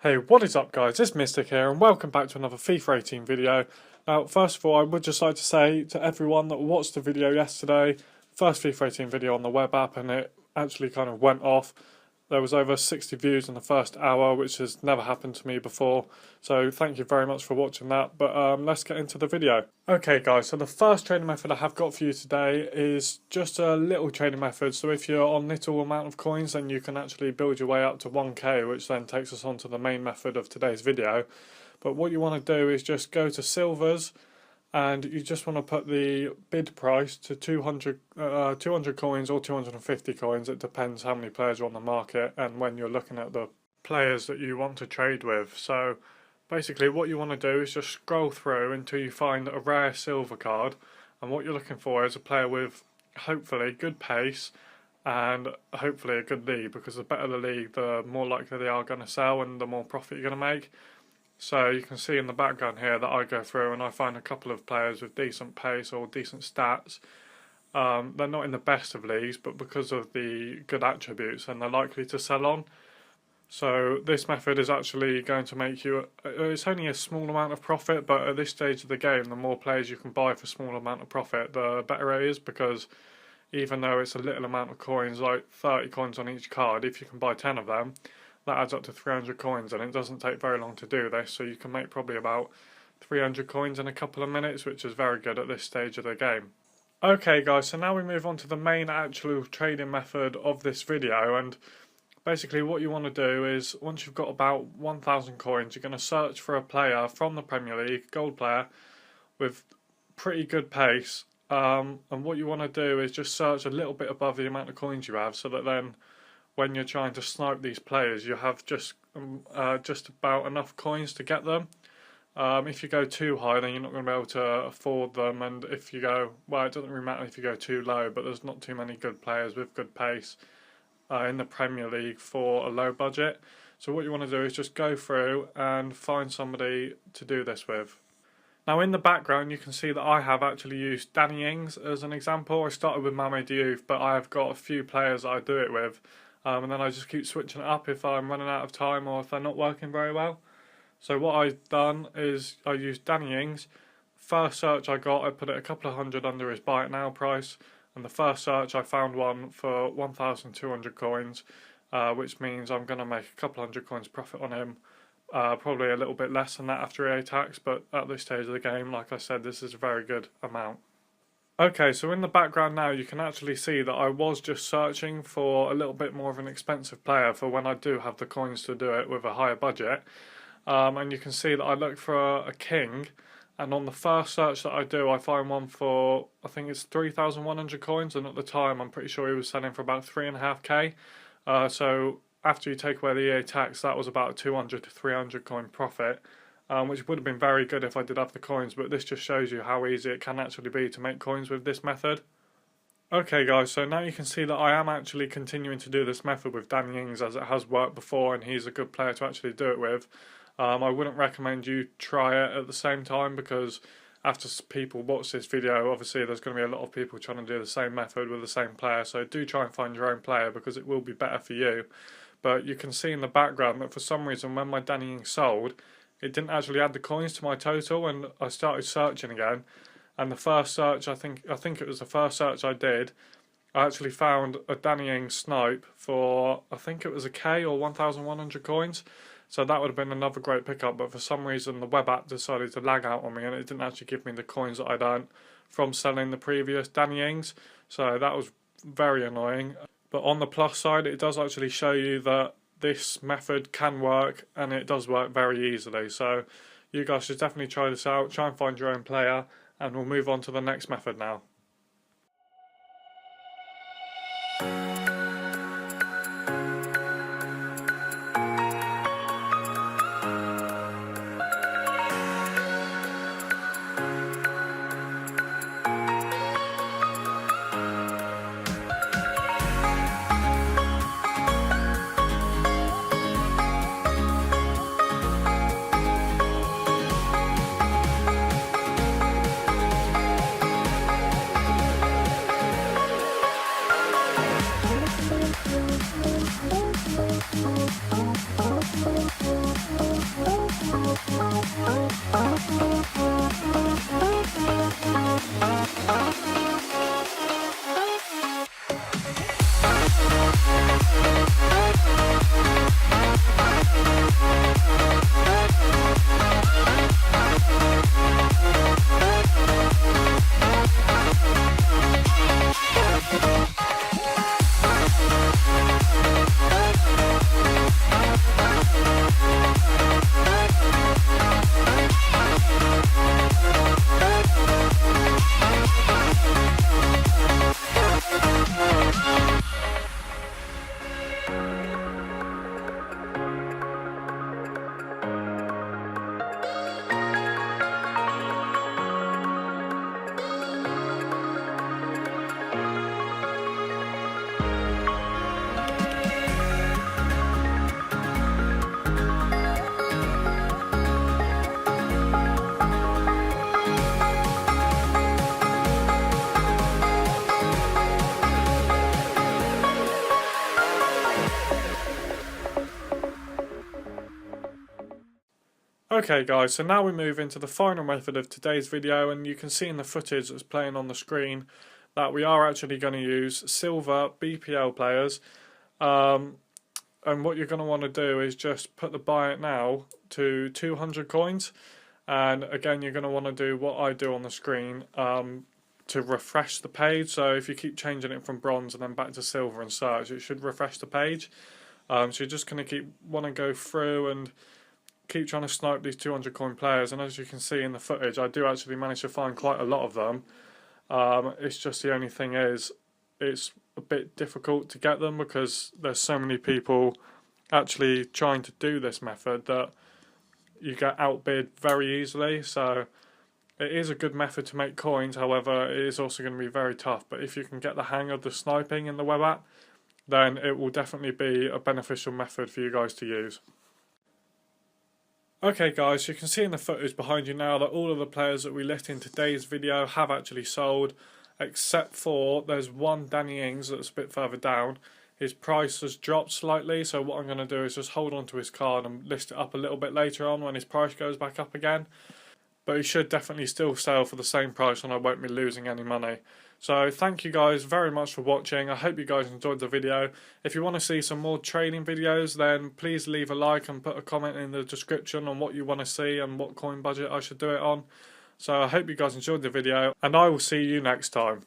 Hey, what is up guys, it's Myztik here and welcome back to another FIFA 18 video. Now first of all I would just like to say to everyone that watched the video yesterday, first FIFA 18 video on the web app, and it actually kind of went off. There was over 60 views in the first hour, which has never happened to me before, so thank you very much for watching that, but let's get into the video. Okay guys, so the first trading method I have got for you today is just a little trading method. So if you're on little amount of coins, then you can actually build your way up to 1k, which then takes us on to the main method of today's video. But what you want to do is just go to silvers, and you just want to put the bid price to 200 coins or 250 coins. It depends how many players are on the market and when you're looking at the players that you want to trade with. So basically what you want to do is just scroll through until you find a rare silver card, and what you're looking for is a player with hopefully good pace and hopefully a good league, because the better the league, the more likely they are going to sell and the more profit you're going to make. So you can see in the background here that I go through and I find a couple of players with decent pace or decent stats. They're not in the best of leagues, but because of the good attributes, and they're likely to sell on. So this method is actually going to make you, it's only a small amount of profit, but at this stage of the game, the more players you can buy for a small amount of profit, the better it is, because even though it's a little amount of coins, like 30 coins on each card, if you can buy 10 of them, that adds up to 300 coins, and it doesn't take very long to do this, so you can make probably about 300 coins in a couple of minutes, which is very good at this stage of the game. Okay guys, so now we move on to the main actual trading method of this video, and basically what you want to do is, once you've got about 1,000 coins, you're going to search for a player from the Premier League, gold player, with pretty good pace, and what you want to do is just search a little bit above the amount of coins you have, so that then when you're trying to snipe these players, you have just about enough coins to get them. If you go too high, then you're not going to be able to afford them, and if you go, well, it doesn't really matter if you go too low, but there's not too many good players with good pace in the Premier League for a low budget. So what you want to do is just go through and find somebody to do this with. Now in the background you can see that I have actually used Danny Ings as an example. I started with Mame Diouf, but I have got a few players that I do it with. And then I just keep switching it up if I'm running out of time or if they're not working very well. So what I've done is I used Danny Ings. First search I got, I put it a couple of hundred under his buy it now price. And the first search I found one for 1,200 coins, which means I'm going to make a couple hundred coins profit on him. Probably a little bit less than that after EA tax, but at this stage of the game, like I said, this is a very good amount. Okay, so in the background now you can actually see that I was just searching for a little bit more of an expensive player for when I do have the coins to do it with a higher budget. And you can see that I look for a king, and on the first search that I do I find one for, I think it's 3,100 coins, and at the time I'm pretty sure he was selling for about 3.5k. So after you take away the EA tax, that was about 200 to 300 coin profit. Which would have been very good if I did have the coins, but this just shows you how easy it can actually be to make coins with this method. Okay guys, so now you can see that I am actually continuing to do this method with Danny Ings, as it has worked before and he's a good player to actually do it with. I wouldn't recommend you try it at the same time, because after people watch this video, obviously there's going to be a lot of people trying to do the same method with the same player, so do try and find your own player because it will be better for you. But you can see in the background that for some reason when my Danny Ings sold, it didn't actually add the coins to my total, and I started searching again. And the first search, I think it was the first search I did, I actually found a Danny Ings snipe for, I think it was a K or 1,100 coins. So that would have been another great pickup, but for some reason the web app decided to lag out on me and it didn't actually give me the coins that I'd earned from selling the previous Danny Ings. So that was very annoying. But on the plus side, it does actually show you that this method can work, and it does work very easily. So you guys should definitely try this out, try and find your own player, and we'll move on to the next method now. Okay guys, so now we move into the final method of today's video, and you can see in the footage that's playing on the screen that we are actually going to use silver BPL players. And what you're going to want to do is just put the buy it now to 200 coins. And again, you're going to want to do what I do on the screen to refresh the page. So if you keep changing it from bronze and then back to silver and search, it should refresh the page. So you're just going to want to go through and keep trying to snipe these 200 coin players. And as you can see in the footage, I do actually manage to find quite a lot of them. It's just the only thing is, it's a bit difficult to get them because there's so many people actually trying to do this method that you get outbid very easily. So it is a good method to make coins, however it is also going to be very tough. But if you can get the hang of the sniping in the web app, then it will definitely be a beneficial method for you guys to use. Okay guys, you can see in the footage behind you now that all of the players that we lit in today's video have actually sold, except for there's one Danny Ings that's a bit further down. His price has dropped slightly, so what I'm going to do is just hold on to his card and list it up a little bit later on when his price goes back up again. But he should definitely still sell for the same price and I won't be losing any money. So thank you guys very much for watching. I hope you guys enjoyed the video. If you want to see some more trading videos, then please leave a like and put a comment in the description on what you want to see and what coin budget I should do it on. So I hope you guys enjoyed the video, and I will see you next time.